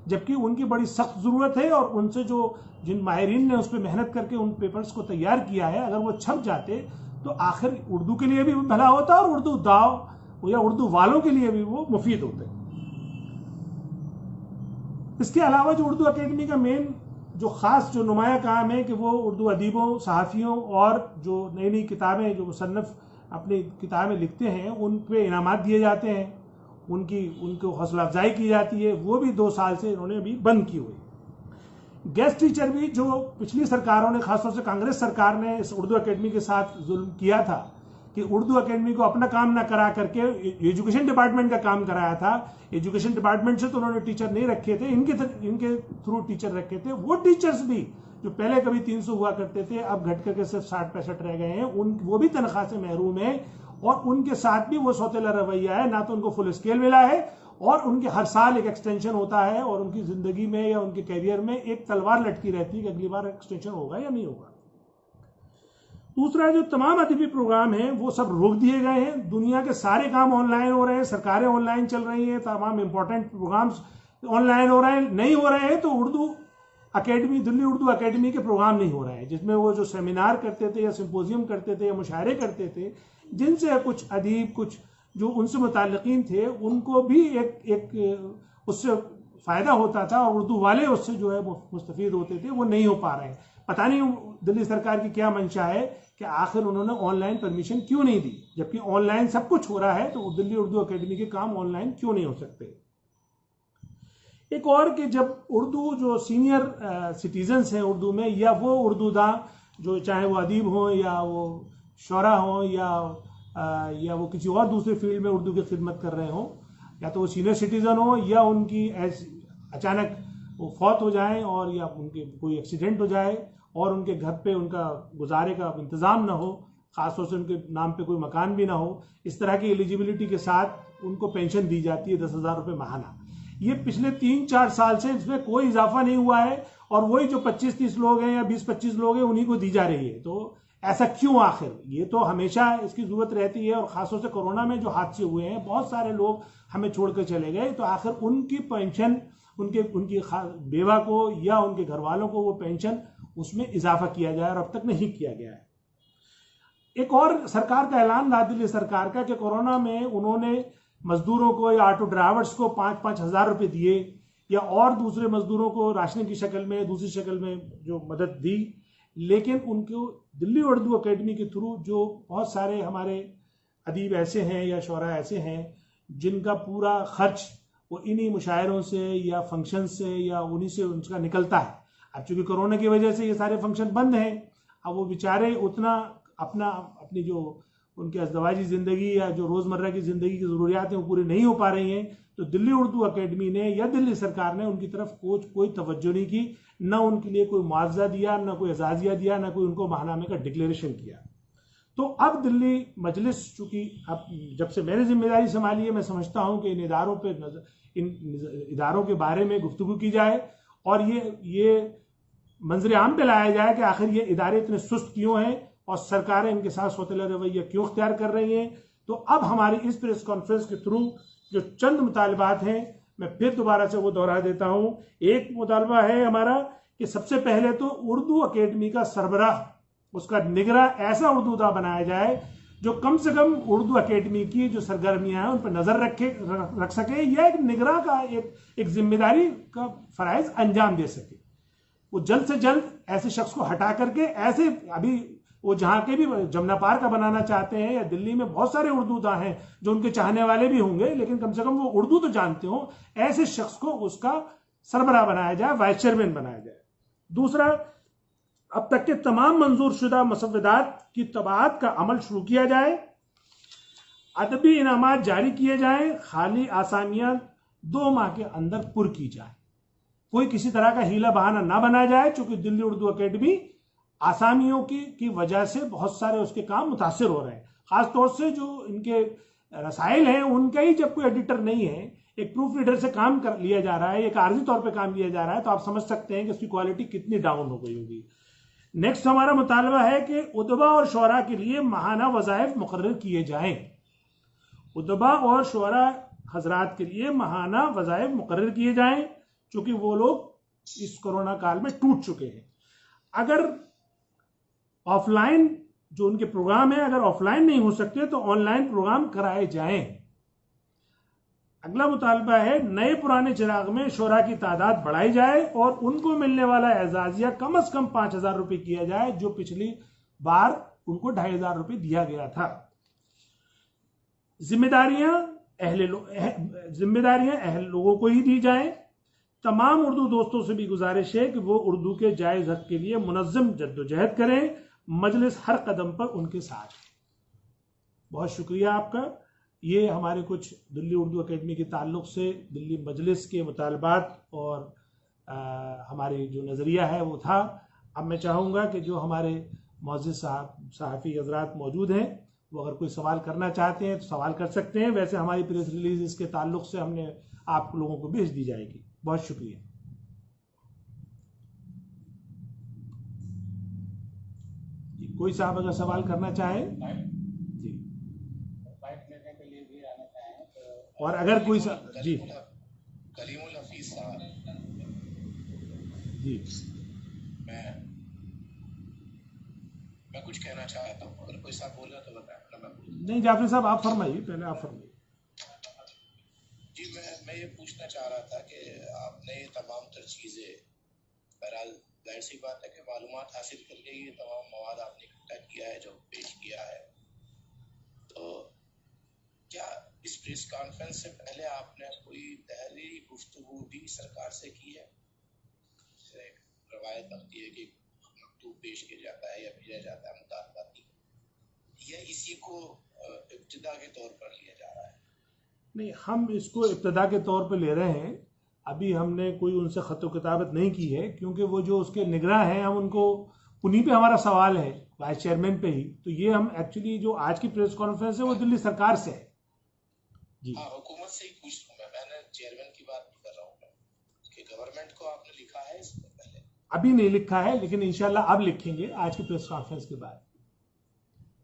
जबकि उनकी बड़ी सख्त ज़रूरत है। और उनसे जिन माहिरीन ने उस पर मेहनत करके उन पेपर्स को तैयार किया है, अगर वो छप जाते तो आखिर उर्दू के लिए भी भला होता और उर्दू दाव या उर्दू वालों के लिए भी वो मुफीद होते। इसके अलावा जो उर्दू अकेडमी का मेन जो नुमाया काम है कि वो उर्दू अदीबों, सहाफ़ियों और जो नई नई किताबें जो मुसन्नफ़ अपनी किताबें लिखते हैं उन पे इनामात दिए जाते हैं, उनको हौसला अफजाई की जाती है। वो भी 2 साल से इन्होंने अभी बंद की हुई। गेस्ट टीचर भी जो पिछली सरकारों ने, खासतौर से कांग्रेस सरकार ने इस उर्दू अकेडमी के साथ जुल्म किया था कि उर्दू अकेडमी को अपना काम ना करा करके एजुकेशन डिपार्टमेंट का काम कराया था। एजुकेशन डिपार्टमेंट से तो उन्होंने टीचर नहीं रखे थे, इनके थ्रू टीचर रखे थे। वो टीचर्स भी जो पहले कभी 300 हुआ करते थे अब घट करके सिर्फ 60-65 रह गए हैं, वो भी तनख्वाह से महरूम है। और उनके साथ भी वो सौतेला रवैया है, ना तो उनको फुल स्केल मिला है और उनके हर साल एक एक्सटेंशन होता है और उनकी जिंदगी में या उनके कैरियर में एक तलवार लटकी रहती है कि अगली बार एक्सटेंशन होगा या नहीं होगा। दूसरा, जो तमाम अदबी प्रोग्राम हैं वो सब रोक दिए गए हैं। दुनिया के सारे काम ऑनलाइन हो रहे हैं, सरकारें ऑनलाइन चल रही हैं, तमाम इंपॉर्टेंट प्रोग्राम्स ऑनलाइन हो रहे हैं। नहीं हो रहे हैं तो उर्दू अकेडमी, दिल्ली उर्दू अकेडमी के प्रोग्राम नहीं हो रहे हैं, जिसमें वो जो सेमिनार करते थे या सिंपोजियम करते थे या मुशायरे करते थे, जिनसे कुछ अदीब, कुछ जो उनसे मुताल्लिकीन थे, उनको भी एक उससे फ़ायदा होता था और उर्दू वाले उससे जो है वो मुस्तफ़ीद होते थे, वो नहीं हो पा रहे हैं। पता नहीं दिल्ली सरकार की क्या मंशा है कि आखिर उन्होंने ऑनलाइन परमिशन क्यों नहीं दी, जबकि ऑनलाइन सब कुछ हो रहा है तो दिल्ली उर्दू अकेडमी के काम ऑनलाइन क्यों नहीं हो सकते। एक और कि जब उर्दू जो सीनियर सिटीजन्स हैं उर्दू में, या वो उर्दूदा जो चाहे वो अदीब हों या वो शोरा हों या वो किसी और दूसरे फील्ड में उर्दू की खिदमत कर रहे हों, या तो वो सीनियर सिटीजन हो या उनकी अचानक वो फौत हो जाएं और या उनके कोई एक्सीडेंट हो जाए और उनके घर पे उनका गुजारे का इंतज़ाम ना हो, ख़ासतौर से उनके नाम पे कोई मकान भी ना हो, इस तरह की एलिजिबिलिटी के साथ उनको पेंशन दी जाती है 10,000 रुपये माहाना। ये पिछले 3-4 साल से इसमें कोई इजाफा नहीं हुआ है और वही जो 25-30 लोग हैं या 20-25 लोग हैं उन्हीं को दी जा रही है। तो ऐसा क्यों आखिर? ये तो हमेशा इसकी ज़रूरत रहती है और ख़ासतौर से कोरोना में जो हादसे हुए हैं, बहुत सारे लोग हमें छोड़कर चले गए, तो आखिर उनकी पेंशन, उनकी बेवा को या उनके घर वालों को वो पेंशन, उसमें इजाफा किया जाए और अब तक नहीं किया गया है। एक और सरकार का ऐलान था दिल्ली सरकार का कि कोरोना में उन्होंने मजदूरों को या ऑटो ड्राइवर्स को 5-5 हज़ार रुपये दिए या और दूसरे मजदूरों को राशन की शक्ल में, दूसरी शक्ल में जो मदद दी। लेकिन उनको दिल्ली उर्दू अकेडमी के थ्रू जो बहुत सारे हमारे अदीब ऐसे हैं या शोरा ऐसे हैं जिनका पूरा खर्च वो इन्हीं मुशायरों से या फंक्शन से या उन्हीं से उनका निकलता है। अब चूंकि कोरोना की वजह से ये सारे फंक्शन बंद हैं, अब वो बेचारे उतना अपनी जो उनकी अज़दवाजी ज़िंदगी या जो रोज़मर्रा की ज़िंदगी की ज़रूरियात हैं वो पूरी नहीं हो पा रही हैं। तो दिल्ली उर्दू अकेडमी ने या दिल्ली सरकार ने उनकी तरफ कोई तवज्जो नहीं की, ना उनके लिए कोई मुआवजा दिया, ना कोई एजाज़िया दिया, ना कोई उनको माहनामे का डिक्लेरेशन किया। तो अब दिल्ली मजलिस, चूंकि अब जब से मैंने जिम्मेदारी संभाली है, मैं समझता हूँ कि इन इदारों के बारे में गुफ्तगू की जाए और ये मंजर आम पे लाया जाए कि आखिर ये इदारे इतने सुस्त क्यों हैं और सरकारें इनके साथ सौतेला रवैया क्यों इख्तियार कर रही हैं। तो अब हमारी इस प्रेस कॉन्फ्रेंस के थ्रू जो चंद मुतालबात हैं, मैं फिर दोबारा से वो दोहरा देता हूँ। एक मुतालबा है हमारा कि सबसे पहले तो उर्दू अकेडमी का सरबराह, उसका निगरां ऐसा उर्दूदा बनाया जाए जो कम से कम उर्दू अकेडमी की जो सरगर्मियां हैं उन पर नजर रख सके या एक निगरां का एक जिम्मेदारी का फराइज अंजाम दे सके। वो जल्द से जल्द ऐसे शख्स को हटा करके, ऐसे अभी वो जहाँ के भी जमुना पार का बनाना चाहते हैं या दिल्ली में बहुत सारे उर्दूदा हैं जो उनके चाहने वाले भी होंगे लेकिन कम से कम वो उर्दू तो जानते हो, ऐसे शख्स को उसका सरबराह बनाया जाए, वाइस चेयरमैन बनाया जाए। दूसरा, अब तक के तमाम मंजूर शुदा मसवदात की तबाअत का अमल शुरू किया जाए, अदबी इनामात जारी किए जाएं, खाली आसामियां 2 माह के अंदर पुर की जाए, कोई किसी तरह का हीला बहाना ना बनाया जाए। चूंकि दिल्ली उर्दू अकेडमी आसामियों की वजह से बहुत सारे उसके काम मुतासिर हो रहे हैं, खासतौर से जो इनके रसाइल हैं उनका ही जब कोई एडिटर नहीं है, एक प्रूफ रीडर से काम कर लिया जा रहा है, एक आर्जी तौर पे काम लिया जा रहा है, तो आप समझ सकते हैं कि उसकी क्वालिटी कितनी डाउन हो गई होगी। नेक्स्ट हमारा मुतालबा है कि उदबा और शोरा के लिए माहाना वज़ाइफ मुकर्रर किए जाएं। उदबा और शोरा हजरात के लिए माहाना वज़ाइफ मुकर्रर किए जाएं। क्योंकि वो लोग इस कोरोना काल में टूट चुके हैं। अगर ऑफलाइन जो उनके प्रोग्राम है, अगर ऑफलाइन नहीं हो सकते तो ऑनलाइन प्रोग्राम कराए जाएं। अगला मुतालबा है नए पुराने चिराग में शोरा की तादाद बढ़ाई जाए और उनको मिलने वाला एजाजिया कम से कम 5,000 रुपए किया जाए, जो पिछली बार उनको 2,500 रुपए दिया गया था। जिम्मेदारियां अहल लोगों को ही दी जाएं। तमाम उर्दू दोस्तों से भी गुजारिश है कि वो उर्दू के जायज हक के लिए मुनज़्ज़म जद्दोजहद करें। मजलिस हर कदम पर उनके साथ है। बहुत शुक्रिया आपका। ये हमारे कुछ दिल्ली उर्दू अकेडमी के ताल्लुक से दिल्ली मजलिस के मुतालबात और हमारे जो नज़रिया है वो था। अब मैं चाहूँगा कि जो हमारे मौजूद सहाफ़ी हज़रात मौजूद हैं वो अगर कोई सवाल करना चाहते हैं तो सवाल कर सकते हैं। वैसे हमारी प्रेस रिलीज इसके ताल्लुक से हमने आप लोगों को भेज दी जाएगी। बहुत शुक्रिया। जी, कोई साहब अगर सवाल करना चाहे जी, और अगर कोई जी कलीमुल हफीज साहब जी, मैं कुछ कहना चाहता हूँ, अगर कोई साहब बोल रहा तो बताएं। नहीं जाफरी साहब आप फरमाइए, पहले आप फरमाइए। जी मैं ये पूछना चाह रहा था कि आपने ये तमाम तर चीज़ें, बहरहाल जाहिर सी बात है कि मालूमात हासिल करके ये तमाम मवाद आपने इकट्ठा किया है, जो पेश किया है, तो क्या इस प्रेस कॉन्फ्रेंस से पहले आपने कोई तहरीरी गुफ्तगू भी सरकार से की है? रवायत बनती है कि मकतूब पेश किया जाता है या भेजा जाता है मुतालबाती, या इसी को इब्तिदा के तौर पर लिया जा रहा है? नहीं, हम इसको इब्तिदा के तौर पर ले रहे हैं। अभी हमने कोई उनसे खत किताबत नहीं की है, क्योंकि वो जो उसके निगरां हैं हम उनको, उन्हीं पे हमारा सवाल है, वाइस चेयरमैन पे ही। तो ये हम एक्चुअली जो आज की प्रेस कॉन्फ्रेंस है वो दिल्ली सरकार से है जी। हाँ, हुकूमत से ही पूछ रहा हूँ मैंने चेयरमैन की बात नहीं कर रहा हूँ कि गवर्नमेंट को आपने लिखा है इससे पहले? अभी नहीं लिखा है, लेकिन इंशाल्लाह अब लिखेंगे आज की प्रेस कॉन्फ्रेंस के बाद।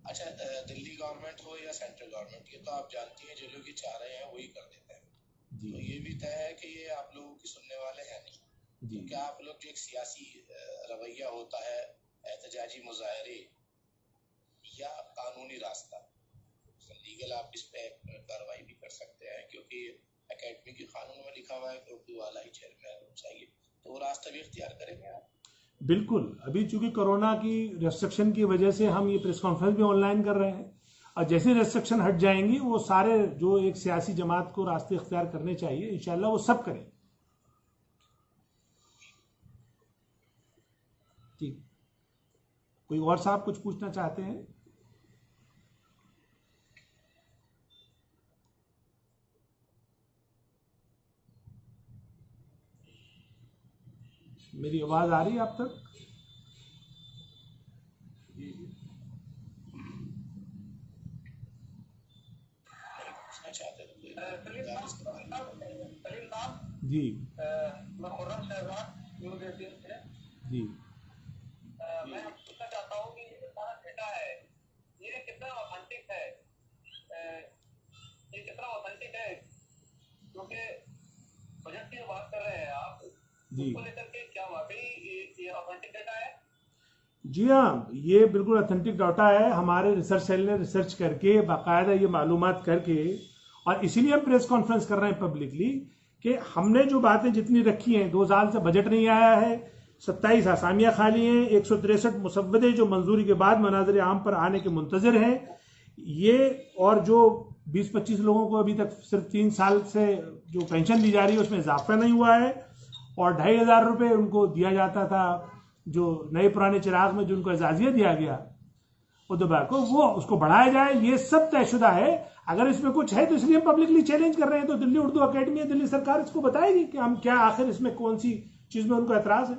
अच्छा, दिल्ली गवर्नमेंट हो या सेंट्रल गवर्नमेंट, ये तो आप जानती हैं जो लोग ये चाह रहे हैं वही कर देते हैं जी। तो ये भी तय है कि ये आप लोगों की सुनने वाले हैं नहीं जी। तो क्या आप लोग जो एक सियासी रवैया होता है, एहतजाजी मुजाहरे या कानूनी रास्ता, लीगल, आप इस पे कार्रवाई भी कर सकते हैं, क्योंकि एकेडमी के कानून में लिखा हुआ है कि उर्दू वाला ही चेयरमैन चाहिए, तो वो रास्ता भी इख्तियार करेंगे आप? बिल्कुल। अभी चूंकि कोरोना की रेस्ट्रिक्शन की वजह से हम ये प्रेस कॉन्फ्रेंस भी ऑनलाइन कर रहे हैं, और जैसे रेस्ट्रिक्शन हट जाएंगी वो सारे जो एक सियासी जमात को रास्ते इख्तियार करने चाहिए इंशाल्लाह वो सब करें। ठीक, कोई और साहब कुछ पूछना चाहते हैं? मेरी आवाज आ रही है आप तक? जी, मैं खुर्रम शहजाद न्यूज़ 18 से जी, मैं पूछना चाहता हूँ कि ये सारा डेटा है, ये कितना ऑथेंटिक है? ये कितना ऑथेंटिक है? क्योंकि बजट की बात कर रहे हैं आप, उसको लेकर के क्या वाकई ये ऑथेंटिक डेटा है? जी हाँ, ये बिल्कुल ऑथेंटिक डाटा है। हमारे रिसर्च सेल ने रिसर्च करके बाकायदा ये मालूमात करके, और इसीलिए हम प्रेस कॉन्फ्रेंस कर रहे हैं पब्लिकली, कि हमने जो बातें जितनी रखी हैं, 2 साल से बजट नहीं आया है, 27 आसामियाँ खाली हैं, 163 मुसव्वदे जो मंजूरी के बाद मनाज़िर आम पर आने के मुंतज़िर हैं, ये, और जो 20-25 लोगों को अभी तक सिर्फ 3 साल से जो पेंशन दी जा रही है उसमें इजाफा नहीं हुआ है, और 2,500 रुपये उनको दिया जाता था जो नए पुराने चिराग में जो उनको एजाजिया दिया गया उद्दबा को, वो उसको बढ़ाया जाए। ये सब तयशुदा है। अगर इसमें कुछ है तो इसलिए हम पब्लिकली चैलेंज कर रहे हैं। तो दिल्ली उर्दू अकेडमी, दिल्ली सरकार इसको बताएगी कि हम क्या, आखिर इसमें कौन सी चीज में उनको एतराज है।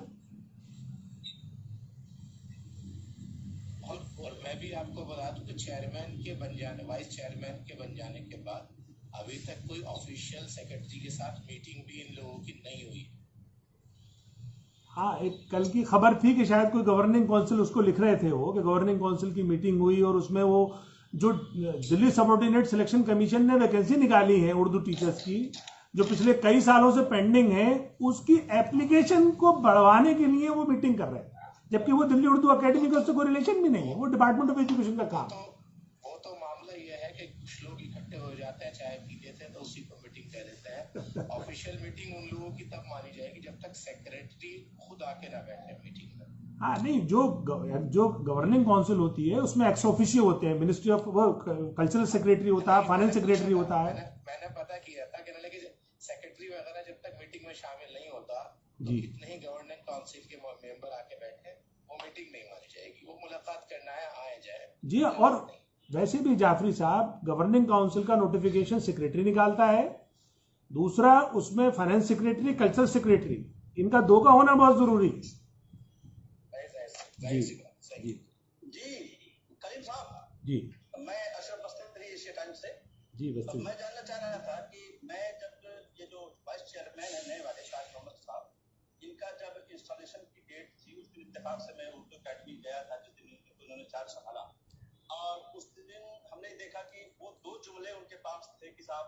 और मैं भी आपको बता दूं कि चेयरमैन के बन जाने, वाइस चेयरमैन के बन जाने के बाद अभी तक कोई ऑफिशियल सेक्रेटरी के साथ मीटिंग भी इन लोगों की नहीं हुई। हाँ, एक कल की खबर थी कि शायद कोई गवर्निंग काउंसिल उसको लिख रहे थे वो, कि गवर्निंग काउंसिल की मीटिंग हुई और उसमें वो जो दिल्ली सबऑर्डिनेट सिलेक्शन कमीशन ने वैकेंसी निकाली है उर्दू टीचर्स की, जो पिछले कई सालों से पेंडिंग है, उसकी एप्लीकेशन को बढ़वाने के लिए वो मीटिंग कर रहे हैं, जबकि वो दिल्ली उर्दू अकेडमी का उससे कोई रिलेशन भी नहीं है, वो डिपार्टमेंट ऑफ एजुकेशन का काम। वो तो मामला ये है कि कुछ लोग इकट्ठे हो जाते हैं, चाय पीते थे तो उसी को मीटिंग कह देते हैं। ऑफिशियल मीटिंग उन लोगों की तब मानी जाएगी जब तक सेक्रेटरी खुद आके ना बैठे मीटिंग में। हाँ नहीं, जो गवर्निंग काउंसिल होती है उसमें एक्स ऑफिशियो होते हैं, मिनिस्ट्री ऑफ वो कल्चरल सेक्रेटरी होता है, फाइनेंस सेक्रेटरी होता है। मैंने पता किया था कि लेकिन सेक्रेटरी वगैरह जब तक मीटिंग में शामिल नहीं होता तो जी, कितने ही गवर्निंग काउंसिल के मेंबर आके बैठे, वो मीटिंग नहीं मानी जाएगी। वो मुलाकात करना है, आए जाए जी। और वैसे भी जाफरी साहब, गवर्निंग काउंसिल का नोटिफिकेशन सेक्रेटरी निकालता है, दूसरा उसमें फाइनेंस सेक्रेटरी, कल्चरल सेक्रेटरी, इनका दो का होना बहुत जरूरी है। जी जी जी करीम साहब जी, मैं अशरफ बस्ती एशिया टाइम्स से जी बस मैं जानना चाह रहा था कि मैं जब ये जो वाइस चेयरमैन है नए वाले शाहिद मोहम्मद साहब, इनका जब इंस्टॉलेशन की डेट थी उस दिन इत्तेफाक से मैं उर्दू अकेडमी गया था जिस दिन उन्होंने चार्ज संभाला, और उस दिन हमने देखा कि वो 2 जुमले उनके पास थे कि साहब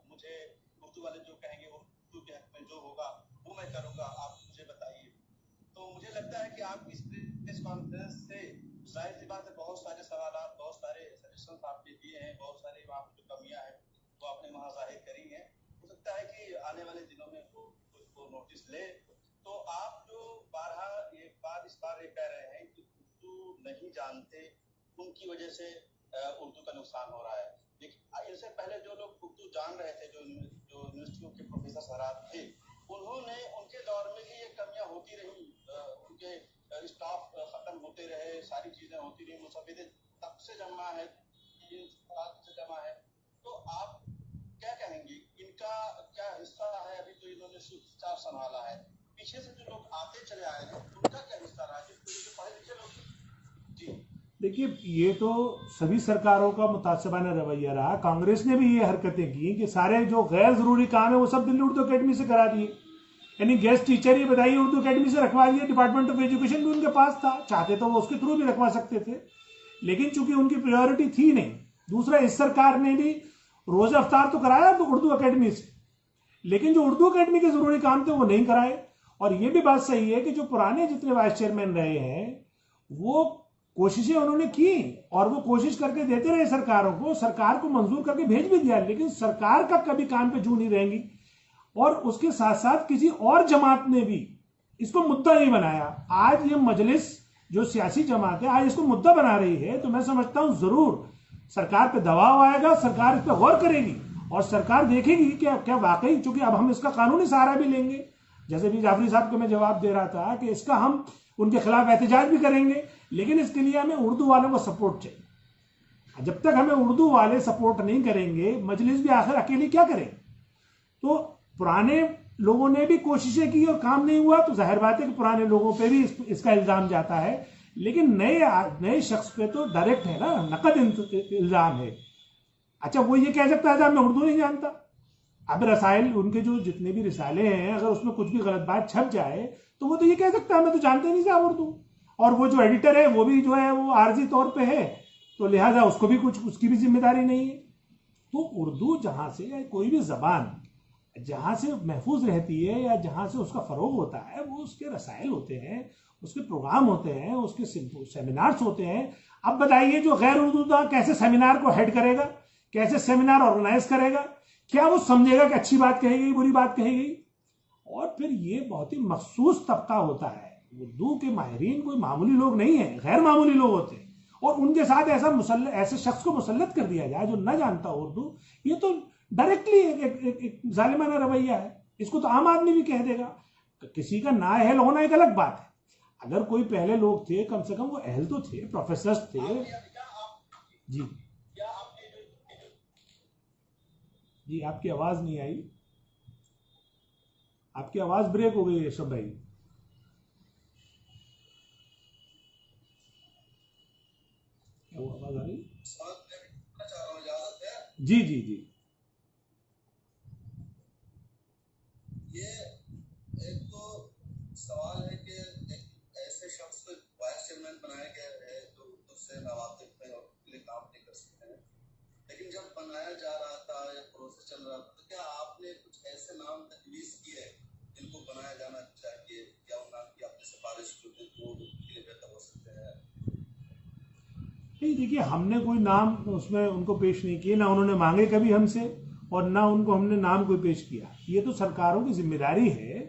मुझे उर्दू वाले जो कहेंगे उर्दू के हक में जो होगा वो मैं करूंगा, आप मुझे बताइए। तो मुझे लगता है कि आप इस प्रेस कॉन्फ्रेंस से जाहिर सी बात है बहुत सारे सवाल, बहुत सारे सजेशन आपने दिए हैं, बहुत सारी वहाँ जो कमियां हैं वो आपने वहाँ जाहिर करी हैं। हो सकता है कि आने वाले दिनों में वो उसको नोटिस ले। तो आप जो इस बार ये कह रहे हैं कि उर्दू नहीं जानते उनकी वजह से उर्दू का नुकसान हो रहा है, लेकिन इससे पहले जो लोग उर्दू जान रहे थे, जो यूनिवर्सिटियों के प्रोफेसर हजरात थे, उन्होंने उनके दौर में भी ये कमियां होती रही, उनके स्टाफ खत्म होते रहे, सारी चीजें होती रही, मुसविदे तब से जमा है, 3 साल से जमा है। तो आप क्या कहेंगे, इनका क्या हिस्सा है? अभी तो इन्होंने शिक्षा संभाला है, पीछे से जो लोग आते चले आए हैं उनका क्या हिस्सा रहा है, जो पढ़े लिखे लोग? जी देखिए, ये तो सभी सरकारों का मुतासबाना रवैया रहा। कांग्रेस ने भी ये हरकतें की कि सारे जो गैर जरूरी काम है वो सब दिल्ली उर्दू अकेडमी से करा दिए, यानी गेस्ट टीचर ही बताइए उर्दू अकेडमी से रखवा दिए, डिपार्टमेंट ऑफ एजुकेशन भी उनके पास था, चाहते तो वो उसके थ्रू भी रखवा सकते थे, लेकिन चूंकि उनकी प्रायोरिटी थी नहीं। दूसरा, इस सरकार ने भी रोजा अफ्तार तो कराया तो उर्दू अकेडमी से, लेकिन जो उर्दू अकेडमी के जरूरी काम थे वो नहीं कराए। और ये भी बात सही है कि जो पुराने जितने वाइस चेयरमैन रहे हैं वो कोशिशें उन्होंने की और वो कोशिश करके देते रहे सरकारों को, सरकार को मंजूर करके भेज भी दिया, लेकिन सरकार का कभी कान पे जू नहीं रहेंगी। और उसके साथ साथ किसी और जमात ने भी इसको मुद्दा नहीं बनाया। आज ये मजलिस जो सियासी जमात है आज इसको मुद्दा बना रही है, तो मैं समझता हूं जरूर सरकार पे दबाव आएगा, सरकार इस पर गौर करेगी और सरकार देखेगी कि क्या वाकई, चूंकि अब हम इसका कानूनी सहारा भी लेंगे, जैसे भी जाफरी साहब को मैं जवाब दे रहा था कि इसका हम उनके खिलाफ एहतजाज भी करेंगे, लेकिन इसके लिए हमें उर्दू वालों को सपोर्ट चाहिए। जब तक हमें उर्दू वाले सपोर्ट नहीं करेंगे, मजलिस भी आखिर अकेली क्या करे। तो पुराने लोगों ने भी कोशिशें की और काम नहीं हुआ, तो जाहिर बात है कि पुराने लोगों पे भी इसका इल्जाम जाता है, लेकिन नए शख्स पे तो डायरेक्ट है ना, नकद इल्जाम है। अच्छा, वो ये कह सकता है मैं उर्दू नहीं जानता। अब रसायल, उनके जो जितने भी रिसाले हैं, अगर उसमें कुछ भी गलत बात छप जाए तो वो तो ये कह सकता है मैं तो जानते नहीं साहब उर्दू। और वो जो एडिटर है वो भी जो है वो आर्जी तौर पे है, तो लिहाजा उसको भी कुछ, उसकी भी जिम्मेदारी नहीं है। तो उर्दू जहां से, या कोई भी जबान जहां से महफूज रहती है या जहां से उसका फरोग होता है, वो उसके रसायल होते हैं, उसके प्रोग्राम होते हैं, उसके सेमिनार्स होते हैं। अब बताइए जो गैर उर्दू था कैसे सेमिनार को हेड करेगा, कैसे सेमिनार ऑर्गेनाइज करेगा, क्या वो समझेगा कि अच्छी बात कही गई, बुरी बात कही गई। और फिर ये बहुत ही मखसूस तबका होता है, उर्दू के माहिरीन कोई मामूली लोग नहीं है, गैर मामूली लोग होते हैं, और उनके साथ ऐसे शख्स को मुसल्लत कर दिया जाए जो न जानता उर्दू, ये तो डायरेक्टली एक जालिमाना रवैया है। इसको तो आम आदमी भी कह देगा। किसी का ना अहल होना एक अलग बात है, अगर कोई पहले लोग थे कम से कम वो अहल तो थे, प्रोफेसर थे। जी जी, आपकी आवाज नहीं आई, आपकी आवाज ब्रेक हो गई ऋषभ भाई। क्या वो आवाज आ रही? जी जी जी। ये एक तो सवाल है कि एक ऐसे शख्स को वाइस चेयरमैन बनाया गया है जो उससे नवातिफ में और काम नहीं कर सकते हैं, लेकिन जब बनाया जा रहा था या प्रोसेस चल रहा था तो क्या आप नहीं, देखिए हमने कोई नाम उसमें उनको पेश नहीं किए, ना उन्होंने मांगे कभी हमसे, और ना उनको हमने नाम कोई पेश किया। ये तो सरकारों की जिम्मेदारी है,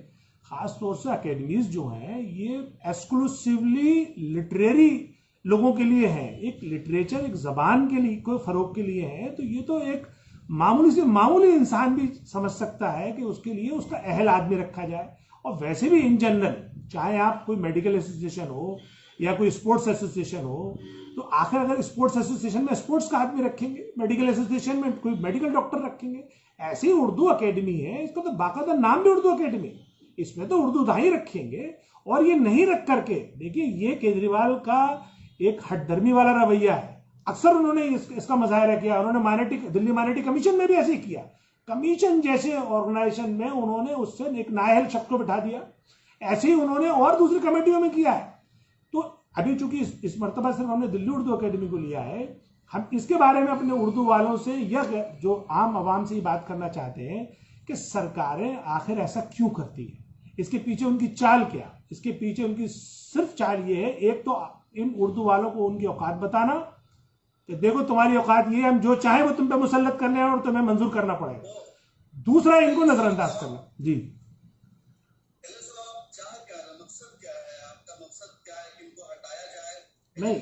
खास तौर से अकेडमीज जो हैं ये एक्सक्लूसिवली लिटरेरी लोगों के लिए है, एक लिटरेचर, एक जबान के लिए कोई फरोग के लिए है। तो ये तो एक मामूली से मामूली इंसान भी समझ सकता है कि उसके लिए उसका अहल आदमी रखा जाए। और वैसे भी इन जनरल, चाहे आप कोई मेडिकल एसोसिएशन हो या कोई स्पोर्ट्स एसोसिएशन हो, तो आखिर अगर स्पोर्ट्स एसोसिएशन में स्पोर्ट्स का आदमी रखेंगे, मेडिकल एसोसिएशन में कोई मेडिकल डॉक्टर रखेंगे। ऐसे ही उर्दू अकेडमी है, इसका तो बाकायदा नाम भी उर्दू अकेडमी, इसमें तो उर्दू दाई रखेंगे। और ये नहीं रख करके, देखिए ये केजरीवाल का एक हटधर्मी वाला रवैया है। अक्सर उन्होंने इसका मुजाहरा किया, उन्होंने दिल्ली माइनॉरिटी कमीशन में भी ऐसे ही किया। कमीशन जैसे ऑर्गेनाइजेशन में उन्होंने उससे एक नाअहल शख्स को बिठा दिया, ऐसे ही उन्होंने और दूसरी कमेटियों में किया है। तो अभी चूंकि इस मर्तबा सिर्फ हमने दिल्ली उर्दू अकेडमी को लिया है, हम इसके बारे में अपने उर्दू वालों से या जो आम आवाम से ये बात करना चाहते हैं कि सरकारें आखिर ऐसा क्यों करती है, इसके पीछे उनकी चाल क्या। इसके पीछे उनकी सिर्फ चाल ये है, एक तो इन उर्दू वालों को उनकी औकात बताना कि देखो तुम्हारी औकात ये, हम जो चाहे वो तुम पे मुसल्लत करने हैं और तुम्हें मंजूर करना पड़ेगा। दूसरा, इनको नजरअंदाज करना। जी नहीं,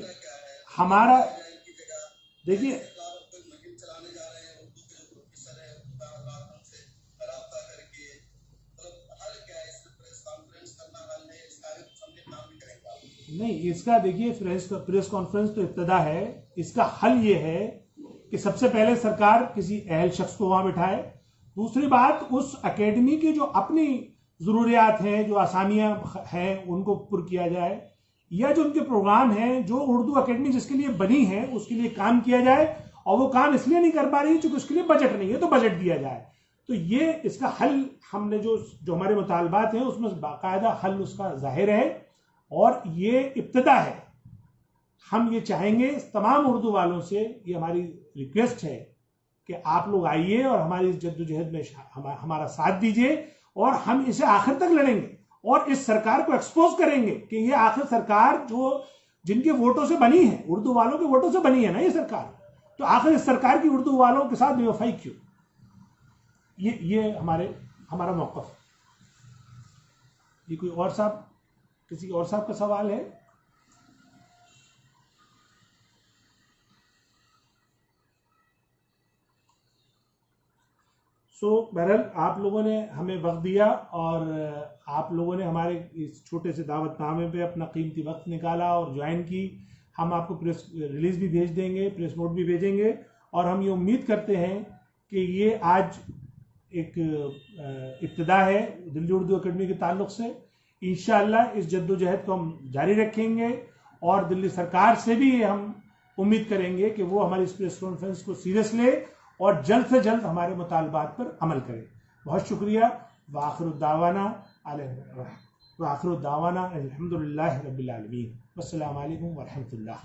हमारा देखिए नहीं, इसका देखिए प्रेस कॉन्फ्रेंस तो इब्तिदा है। इसका हल ये है कि सबसे पहले सरकार किसी अहल शख्स को वहां बिठाए। दूसरी बात, उस एकेडमी की जो अपनी जरूरियात हैं, जो आसामियां हैं, उनको पुर किया जाए, या जो उनके प्रोग्राम हैं, जो उर्दू अकेडमी जिसके लिए बनी है उसके लिए काम किया जाए। और वो काम इसलिए नहीं कर पा रही क्योंकि उसके लिए बजट नहीं है, तो बजट दिया जाए। तो ये इसका हल, हमने जो हमारे मुतालबात हैं उसमें बाकायदा हल उसका जाहिर है, और ये इब्तिदा है। हम ये चाहेंगे तमाम उर्दू वालों से, ये हमारी रिक्वेस्ट है कि आप लोग आइए और हमारी जद्दोजहद में हमारा साथ दीजिए, और हम इसे आखिर तक लड़ेंगे और इस सरकार को एक्सपोज करेंगे कि ये आखिर सरकार जो जिनके वोटों से बनी है, उर्दू वालों के वोटों से बनी है ना ये सरकार, तो आखिर इस सरकार की उर्दू वालों के साथ बेवफाई क्यों। ये हमारा मौक़िफ़। ये कोई और साहब, किसी और साहब का सवाल है? बहरहाल आप लोगों ने हमें वक्त दिया और आप लोगों ने हमारे इस छोटे से दावतनामे पे अपना कीमती वक्त निकाला और ज्वाइन की। हम आपको प्रेस रिलीज भी भेज देंगे, प्रेस नोट भी भेजेंगे, और हम ये उम्मीद करते हैं कि ये आज एक इब्तिदा है दिल्ली उर्दू अकेडमी के ताल्लुक से। इंशाअल्लाह इस जद्दोजहद को हम जारी रखेंगे, और दिल्ली सरकार से भी हम उम्मीद करेंगे कि वो हमारी इस प्रेस कॉन्फ्रेंस को सीरियस ले और जल्द से जल्द हमारे मुतालबात पर अमल करे। बहुत शुक्रिया। वाखिरु दावाना अल्हम्दुलिल्लाहि रब्बिल आलमीन। वस्सलामु अलैकुम वरहमतुल्लाह।